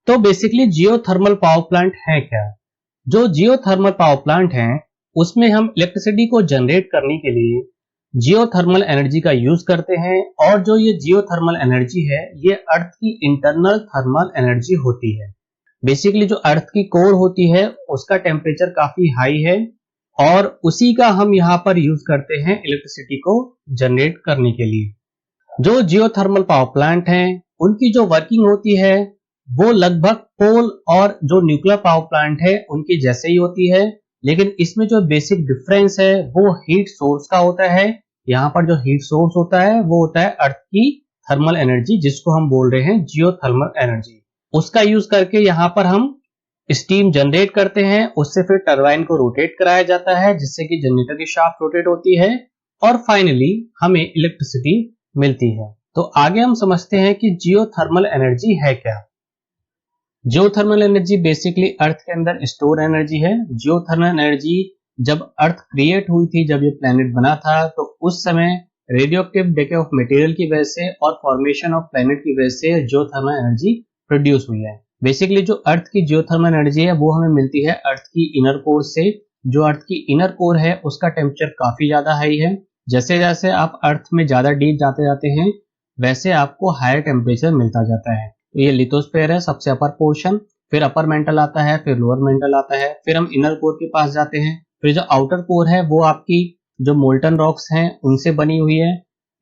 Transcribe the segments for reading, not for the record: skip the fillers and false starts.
तो basically geothermal power plant है क्या? जो जियोथर्मल पावर प्लांट है उसमें हम इलेक्ट्रिसिटी को जनरेट करने के लिए जियोथर्मल एनर्जी का यूज करते हैं, और जो ये जियोथर्मल एनर्जी है ये अर्थ की इंटरनल थर्मल एनर्जी होती है। बेसिकली जो अर्थ की कोर होती है उसका टेम्परेचर काफी हाई है और उसी का हम यहाँ पर यूज करते हैं इलेक्ट्रिसिटी को जनरेट करने के लिए। जो जियोथर्मल पावर प्लांट हैं उनकी जो वर्किंग होती है वो लगभग कोल और जो न्यूक्लियर पावर प्लांट है उनकी जैसे ही होती है, लेकिन इसमें जो बेसिक डिफरेंस है वो हीट सोर्स का होता है। यहाँ पर जो हीट सोर्स होता है वो होता है अर्थ की थर्मल एनर्जी, जिसको हम बोल रहे हैं जियोथर्मल एनर्जी। उसका यूज करके यहाँ पर हम स्टीम जनरेट करते हैं, उससे फिर टरबाइन को रोटेट कराया जाता है जिससे कि जनरेटर की शाफ्ट रोटेट होती है और फाइनली हमें इलेक्ट्रिसिटी मिलती है। तो आगे हम समझते हैं कि जियोथर्मल एनर्जी है क्या। जियोथर्मल एनर्जी बेसिकली अर्थ के अंदर स्टोर एनर्जी है। जियोथर्मल एनर्जी जब अर्थ क्रिएट हुई थी, जब ये प्लेनेट बना था, तो उस समय रेडियोएक्टिव डिके ऑफ मटेरियल की वजह से और फॉर्मेशन ऑफ प्लेनेट की वजह से जियोथर्मल एनर्जी प्रोड्यूस हुई है। बेसिकली जो अर्थ की जियोथर्मल एनर्जी है वो हमें मिलती है अर्थ की इनर कोर से। जो अर्थ की इनर कोर है उसका टेम्परेचर काफी ज्यादा हाई है। जैसे जैसे आप अर्थ में ज्यादा डीप जाते जाते हैं वैसे आपको हायर टेम्परेचर मिलता जाता है। तो ये लिथोस्फीयर है सबसे अपर पोर्शन, फिर अपर मेंटल आता है, फिर लोअर मेंटल आता है, फिर हम इनर कोर के पास जाते हैं। फिर जो आउटर कोर है वो आपकी जो मोल्टन रॉक्स हैं उनसे बनी हुई है।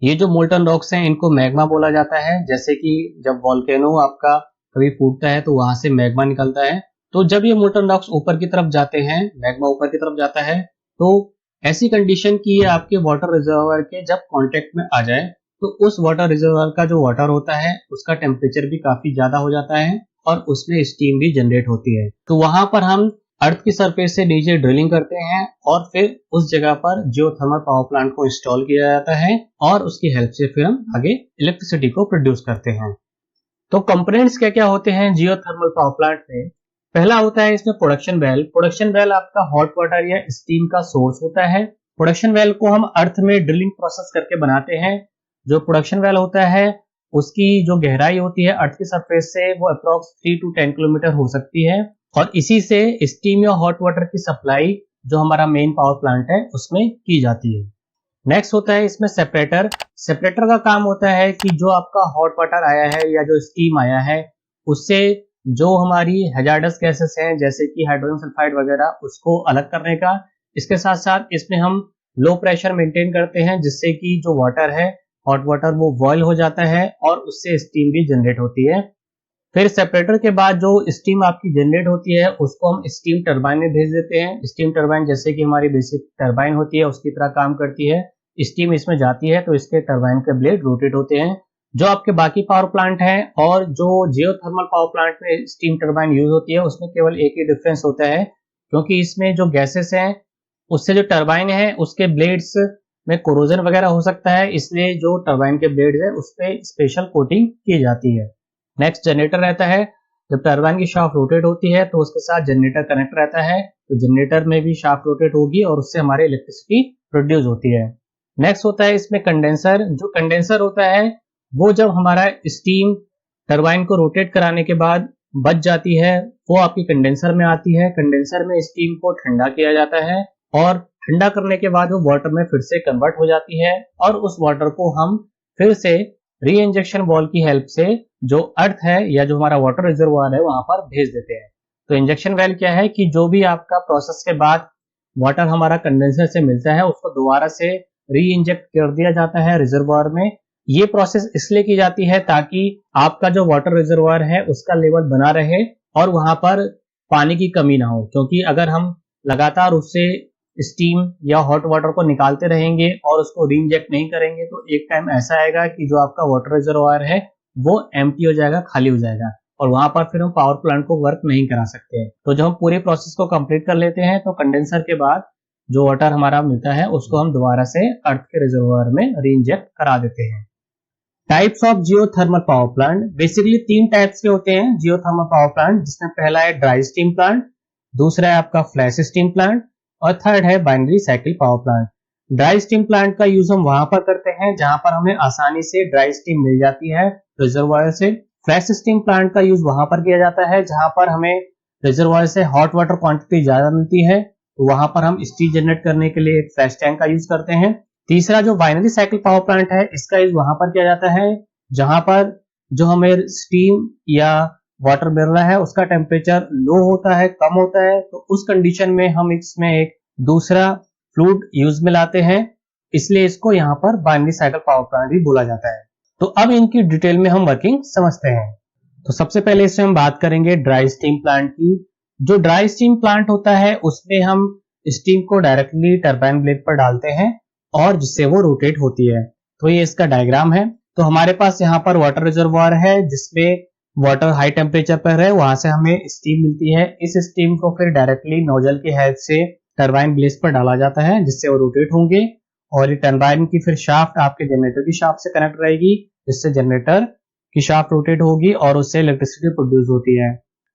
ये जो मोल्टन रॉक्स हैं इनको मैग्मा बोला जाता है। जैसे कि जब वॉल्केनो आपका कभी फूटता है तो वहां से मैग्मा निकलता है। तो जब ये मोल्टन रॉक्स ऊपर की तरफ जाते हैं, मैग्मा ऊपर की तरफ जाता है, तो ऐसी कंडीशन की ये आपके वाटर रिजर्वर के जब कांटेक्ट में आ जाए तो उस वाटर रिजर्वर का जो वाटर होता है उसका टेम्परेचर भी काफी ज्यादा हो जाता है और उसमें स्टीम भी जनरेट होती है। तो वहां पर हम अर्थ की सरफेस से नीचे ड्रिलिंग करते हैं और फिर उस जगह पर जियोथर्मल पावर प्लांट को इंस्टॉल किया जाता है और उसकी हेल्प से फिर हम आगे इलेक्ट्रिसिटी को प्रोड्यूस करते हैं। तो कंपोनेंट्स क्या क्या होते हैं जियोथर्मल पावर प्लांट में? पहला होता है इसमें प्रोडक्शन वेल। प्रोडक्शन वेल आपका हॉट वाटर या स्टीम का सोर्स होता है। प्रोडक्शन वेल को हम अर्थ में ड्रिलिंग प्रोसेस करके बनाते हैं। जो प्रोडक्शन वेल होता है उसकी जो गहराई होती है अर्थ की सरफेस से वो अप्रॉक्स 3 to 10 किलोमीटर हो सकती है और इसी से स्टीम या हॉट वाटर की सप्लाई जो हमारा मेन पावर प्लांट है उसमें की जाती है। नेक्स्ट होता है इसमें सेपरेटर। सेपरेटर का काम होता है कि जो आपका हॉट वाटर आया है या जो स्टीम आया है उससे जो हमारी हैजार्डस गैसेस हैं जैसे कि हाइड्रोजन सल्फाइड वगैरह उसको अलग करने का। इसके साथ साथ इसमें हम लो प्रेशर मेंटेन करते हैं जिससे कि जो वाटर है हॉट वाटर वो बॉयल हो जाता है और उससे स्टीम भी जनरेट होती है। फिर सेपरेटर के बाद जो स्टीम आपकी जनरेट होती है उसको हम स्टीम टरबाइन में भेज देते हैं। स्टीम टरबाइन जैसे कि हमारी बेसिक टरबाइन होती है उसकी तरह काम करती है। स्टीम इसमें जाती है तो इसके टरबाइन के ब्लेड रोटेट होते हैं। जो आपके बाकी पावर प्लांट हैं और जो जियोथर्मल पावर प्लांट में स्टीम टरबाइन यूज होती है उसमें केवल एक ही डिफरेंस होता है, क्योंकि इसमें जो गैसेस हैं उससे जो टरबाइन है उसके ब्लेड्स में कोरोजन वगैरह हो सकता है, इसलिए जो टरबाइन के ब्लेड्स है उस पर स्पेशल कोटिंग की जाती है। नेक्स्ट जनरेटर रहता है। जब टरबाइन की शाफ्ट रोटेट होती है तो उसके साथ जनरेटर कनेक्ट रहता है, तो जनरेटर में भी शाफ्ट रोटेट होगी और उससे हमारी इलेक्ट्रिसिटी प्रोड्यूस होती है। नेक्स्ट होता है इसमें कंडेंसर। जो कंडेंसर होता है वो जब हमारा स्टीम टरबाइन को रोटेट कराने के बाद बच जाती है वो आपकी कंडेंसर में आती है। कंडेंसर में स्टीम को ठंडा किया जाता है और ठंडा करने के बाद वो वाटर में फिर से कन्वर्ट हो जाती है और उस वाटर को हम फिर से री इंजेक्शन वॉल की हेल्प से जो अर्थ है या जो हमारा वाटर रिजर्वायर है वहां पर भेज देते हैं। तो इंजेक्शन वेल क्या है कि जो भी आपका प्रोसेस के बाद वाटर हमारा कंडेंसर से मिलता है उसको दोबारा से री इंजेक्ट कर दिया जाता है रिजर्वायर में। ये प्रोसेस इसलिए की जाती है ताकि आपका जो वाटर रिजर्वायर है उसका लेवल बना रहे और वहां पर पानी की कमी ना हो, क्योंकि अगर हम लगातार उससे स्टीम या हॉट वाटर को निकालते रहेंगे और उसको री इंजेक्ट नहीं करेंगे तो एक टाइम ऐसा आएगा कि जो आपका वाटर रिजर्वायर है वो एम्प्टी हो जाएगा, खाली हो जाएगा और वहां पर फिर हम पावर प्लांट को वर्क नहीं करा सकते हैं। तो जब हम पूरे प्रोसेस को कंप्लीट कर लेते हैं तो कंडेंसर के बाद जो वाटर हमारा मिलता है उसको हम दोबारा से अर्थ के रिजर्वायर में री इंजेक्ट करा देते हैं। Types of geothermal power plant. Basically 3 types के होते हैं जियोथर्मल पावर प्लांट, जिसमें पहला है ड्राई स्टीम प्लांट, दूसरा है आपका फ्लैश स्टीम प्लांट और थर्ड है binary cycle power plant. Dry stem plant का यूज हम वहां पर करते हैं जहां पर हमें आसानी से ड्राई स्टीम मिल जाती है रिजर्वायर से फ्लैश स्टीम प्लांट का यूज वहां पर किया जाता है जहां पर हमें रिजर्वायर से हॉट वाटर क्वांटिटी ज्यादा मिलती है, तो वहां पर हम स्टीम जनरेट करने के लिए एक फ्लैश टैंक का यूज करते हैं। तीसरा जो बाइनरी साइकिल पावर प्लांट है, इसका यूज वहां पर किया जाता है जहां पर जो हमें स्टीम या वाटर मिल रहा है उसका टेम्परेचर लो होता है, कम होता है, तो उस कंडीशन में हम इसमें एक दूसरा फ्लूइड यूज में लाते हैं, इसलिए इसको यहाँ पर बाइनरी साइकिल पावर प्लांट भी बोला जाता है। तो अब इनकी डिटेल में हम वर्किंग समझते हैं। तो सबसे पहले इसमें हम बात करेंगे ड्राई स्टीम प्लांट की। जो ड्राई स्टीम प्लांट होता है उसमें हम स्टीम को डायरेक्टली टरबाइन ब्लेड पर डालते हैं और जिससे वो रोटेट होती है। तो ये इसका डायग्राम है। तो हमारे पास यहाँ पर वाटर रिजर्वायर है जिसमें वाटर हाई टेम्परेचर पर है, वहां से हमें स्टीम मिलती है। इस स्टीम को फिर डायरेक्टली नोजल की हेल्प से टरबाइन ब्लेड पर डाला जाता है जिससे वो रोटेट होंगे और ये टरबाइन की फिर शाफ्ट आपके जनरेटर की शाफ्ट से कनेक्ट रहेगी, जिससे जनरेटर की शाफ्ट रोटेट होगी और उससे इलेक्ट्रिसिटी प्रोड्यूस होती है।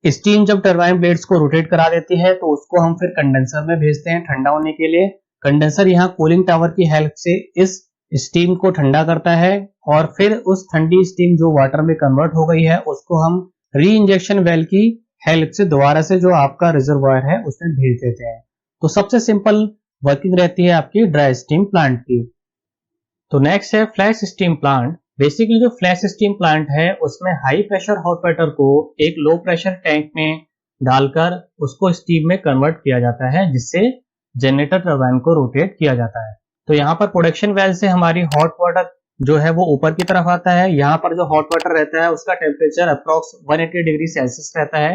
स्टीम जब टरबाइन ब्लेड्स को रोटेट करा देती है तो उसको हम फिर कंडेंसर में भेजते हैं ठंडा होने के लिए। कंडेंसर यहाँ कूलिंग टावर की हेल्प से इस स्टीम को ठंडा करता है और फिर उस ठंडी स्टीम जो वाटर में कन्वर्ट हो गई है उसको हम री इंजेक्शन वेल की हेल्प से दोबारा से जो आपका रिजर्वायर है उसमें भेज देते हैं। तो सबसे सिंपल वर्किंग रहती है आपकी ड्राई स्टीम प्लांट की। तो नेक्स्ट है फ्लैश स्टीम प्लांट। बेसिकली जो फ्लैश स्टीम प्लांट है उसमें हाई प्रेशर हॉट वाटर को एक लो प्रेशर टैंक में डालकर उसको स्टीम में कन्वर्ट किया जाता है जिससे जनरेटर टरबाइन को रोटेट किया जाता है। तो यहाँ पर प्रोडक्शन वेल से हमारी हॉट वाटर जो है वो ऊपर की तरफ आता है। यहाँ पर जो हॉट वाटर रहता है उसका टेम्परेचर अप्रोक्स 180 डिग्री सेल्सियस रहता है।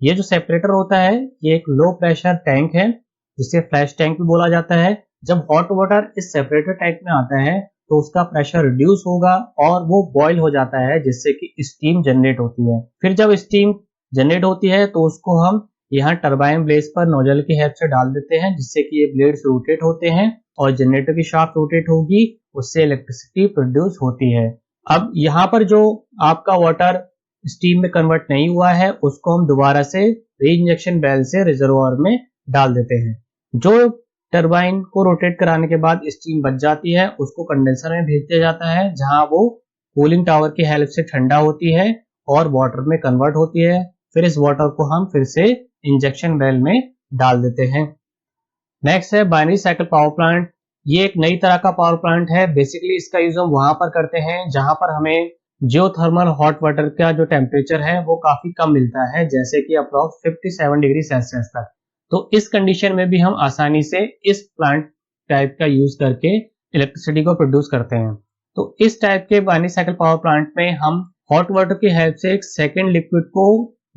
ये जो सेपरेटर होता है ये एक लो प्रेशर टैंक है जिसे फ्लैश टैंक भी बोला जाता है। जब हॉट वाटर इस सेपरेटर टैंक में आता है तो उसका प्रेशर रिड्यूस होगा और वो बॉयल हो जाता है जिससे कि स्टीम जनरेट होती है। फिर जब स्टीम जनरेट होती है तो उसको हम यहाँ टरबाइन ब्लेड्स पर नोजल की हेल्प से डाल देते हैं जिससे कि ये ब्लेड्स रोटेट होते हैं और जनरेटर की शाफ्ट रोटेट होगी, उससे इलेक्ट्रिसिटी प्रोड्यूस होती है। अब यहाँ पर जो आपका वाटर स्टीम में कन्वर्ट नहीं हुआ है उसको हम दोबारा से री इंजेक्शन बेल से रिजर्वायर में डाल देते हैं। जो टरबाइन को रोटेट कराने के बाद स्टीम बच जाती है उसको कंडेंसर में भेज दिया जाता है जहां वो कूलिंग टावर की हेल्प से ठंडा होती है और वाटर में कन्वर्ट होती है। फिर इस वाटर को हम फिर से इंजेक्शन बेल में डाल देते हैं। नेक्स्ट है बाइनरी साइकिल पावर प्लांट। ये एक नई तरह का पावर प्लांट है। बेसिकली इसका यूज हम वहां पर करते हैं जहां पर हमें जियोथर्मल हॉट वाटर का जो टेम्परेचर है वो काफी कम मिलता है, जैसे कि अप्रोक्स 57 डिग्री सेल्सियस तक। तो इस कंडीशन में भी हम आसानी से इस प्लांट टाइप का यूज करके इलेक्ट्रिसिटी को प्रोड्यूस करते हैं। तो इस टाइप के बाइनरी साइकिल पावर प्लांट में हम हॉट वाटर की हेल्प से एक सेकेंड लिक्विड को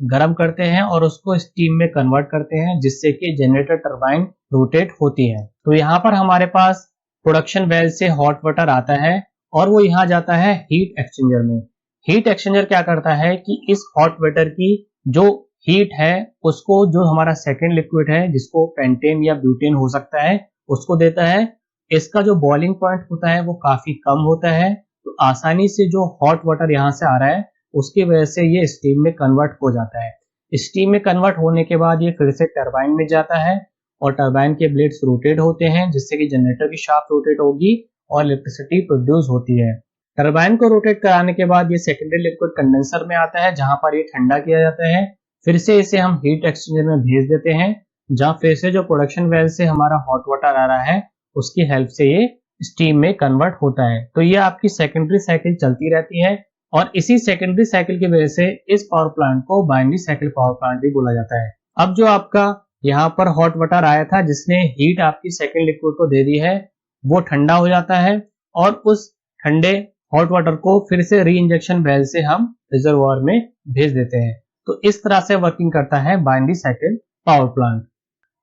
गर्म करते हैं और उसको स्टीम में कन्वर्ट करते हैं जिससे कि जनरेटर टरबाइन रोटेट होती है। तो यहाँ पर हमारे पास प्रोडक्शन वेल से हॉट वाटर आता है और वो यहाँ जाता है हीट एक्सचेंजर में। हीट एक्सचेंजर क्या करता है कि इस हॉट वाटर की जो हीट है उसको जो हमारा सेकेंड लिक्विड है जिसको पेंटेन या ब्यूटेन हो सकता है उसको देता है। इसका जो बॉइलिंग पॉइंट होता है वो काफी कम होता है, तो आसानी से जो हॉट वाटर यहाँ से आ रहा है उसकी वजह से ये स्टीम में कन्वर्ट हो जाता है। स्टीम में कन्वर्ट होने के बाद ये फिर से टरबाइन में जाता है और टरबाइन के ब्लेड्स रोटेट होते हैं जिससे कि जनरेटर की शाफ्ट रोटेट होगी और इलेक्ट्रिसिटी प्रोड्यूस होती है। टरबाइन को रोटेट कराने के बाद ये सेकेंडरी लिक्विड कंडेंसर में आता है जहां पर ये ठंडा किया जाता है। फिर से इसे हम हीट एक्सचेंजर में भेज देते हैं जहां फिर से जो प्रोडक्शन वेल से हमारा हॉट वाटर आ रहा है उसकी हेल्प से ये स्टीम में कन्वर्ट होता है। तो ये आपकी सेकेंडरी साइकिल चलती रहती है और इसी सेकेंडरी साइकिल की वजह से इस पावर प्लांट को बाइनरी साइकिल पावर प्लांट भी बोला जाता है। अब जो आपका यहाँ पर हॉट वाटर आया था जिसने हीट आपकी सेकेंड लिक्विड को दे दी है वो ठंडा हो जाता है और उस ठंडे हॉट वाटर को फिर से री इंजेक्शन बेल से हम रिजर्वायर में भेज देते हैं। तो इस तरह से वर्किंग करता है बाइनरी साइकिल पावर प्लांट।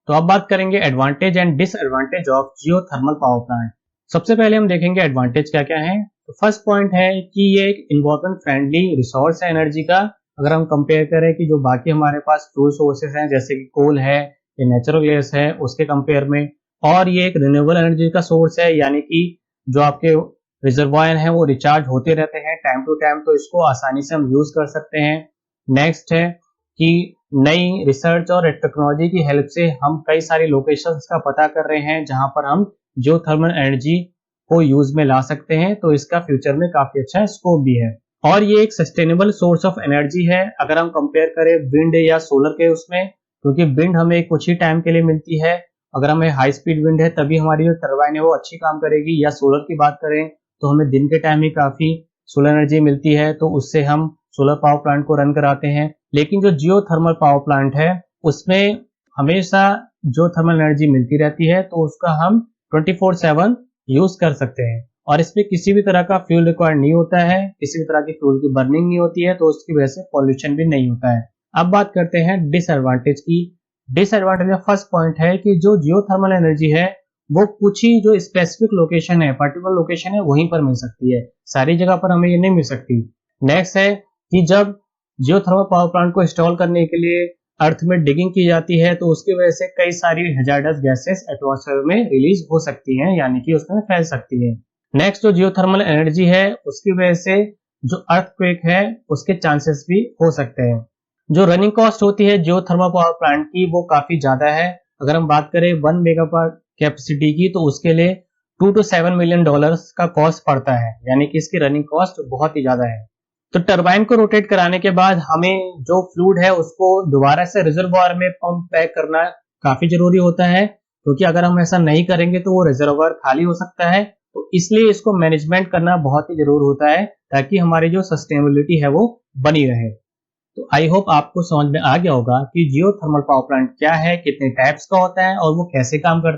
तो अब बात करेंगे advantage and disadvantage of geothermal power plant. सबसे पहले हम देखेंगे एडवांटेज क्या क्या है। तो फर्स्ट पॉइंट है कि ये एक इन्वायरमेंट फ्रेंडली रिसोर्स है एनर्जी का। अगर हम कंपेयर करें कि जो बाकी हमारे पास फ्यूल सोर्सेस हैं जैसे कि कोल है या नेचुरल गैस है उसके कंपेयर में, और ये एक रिन्यूएबल एनर्जी का सोर्स है, यानी कि जो आपके रिजर्वायर है वो रिचार्ज होते रहते हैं टाइम टू टाइम, तो इसको आसानी से हम यूज कर सकते हैं। नेक्स्ट है कि नई रिसर्च और टेक्नोलॉजी की हेल्प से हम कई सारी लोकेशंस का पता कर रहे हैं जहां पर हम जियोथर्मल एनर्जी को यूज में ला सकते हैं, तो इसका फ्यूचर में काफी अच्छा स्कोप भी है। और ये एक सस्टेनेबल सोर्स ऑफ एनर्जी है अगर हम कंपेयर करें विंड या सोलर के उसमें, क्योंकि विंड हमें कुछ ही टाइम के लिए मिलती है। अगर हमें हाई स्पीड विंड है तभी हमारी जो टरबाइन है वो अच्छी काम करेगी, या सोलर की बात करें तो हमें दिन के टाइम ही काफी सोलर एनर्जी मिलती है, तो उससे हम सोलर पावर प्लांट को रन कराते हैं। लेकिन जो जियो थर्मल पावर प्लांट है उसमें हमेशा जो थर्मल एनर्जी मिलती रहती है, तो उसका हम 24/7 यूज कर सकते हैं और इसमें किसी भी तरह का फ्यूल रिक्वायर्ड नहीं होता है, किसी भी तरह की फ्यूल की बर्निंग नहीं होती है, तो उसकी वजह से पॉल्यूशन भी नहीं होता है। अब बात करते हैं डिसएडवांटेज की। डिसएडवांटेज में फर्स्ट पॉइंट है कि जो जियो थर्मल एनर्जी है वो कुछ ही जो स्पेसिफिक लोकेशन है, पर्टिकुलर लोकेशन है, वहीं पर मिल सकती है, सारी जगह पर हमें ये नहीं मिल सकती। नेक्स्ट है कि जब जियो थर्मल पावर प्लांट को इंस्टॉल करने के लिए अर्थ में डिगिंग की जाती है तो उसकी वजह से कई सारी हैजार्डस गैसेस एटमॉस्फेयर में रिलीज हो सकती हैं, यानी कि उसमें फैल सकती है। नेक्स्ट जो जियोथर्मल एनर्जी है उसकी वजह से जो अर्थक्वेक है उसके चांसेस भी हो सकते हैं। जो रनिंग कॉस्ट होती है जियोथर्मल पावर प्लांट की वो काफी ज्यादा है। अगर हम बात करें 1 मेगावाट कैपेसिटी की तो उसके लिए $2 to 7 मिलियन का कॉस्ट पड़ता है, यानी कि इसकी रनिंग कॉस्ट बहुत ही ज्यादा है। तो टरबाइन को रोटेट कराने के बाद हमें जो फ्लूइड है उसको दोबारा से रिजर्वॉयर में पंप बैक करना काफी जरूरी होता है, क्योंकि अगर हम ऐसा नहीं करेंगे तो वो रिजर्वॉयर खाली हो सकता है। तो इसलिए इसको मैनेजमेंट करना बहुत ही जरूरी होता है ताकि हमारी जो सस्टेनेबिलिटी है वो बनी रहे। तो आई होप आपको समझ में आ गया होगा कि जियो थर्मल पावर प्लांट क्या है, कितने टाइप्स का होता है और वो कैसे काम करता है।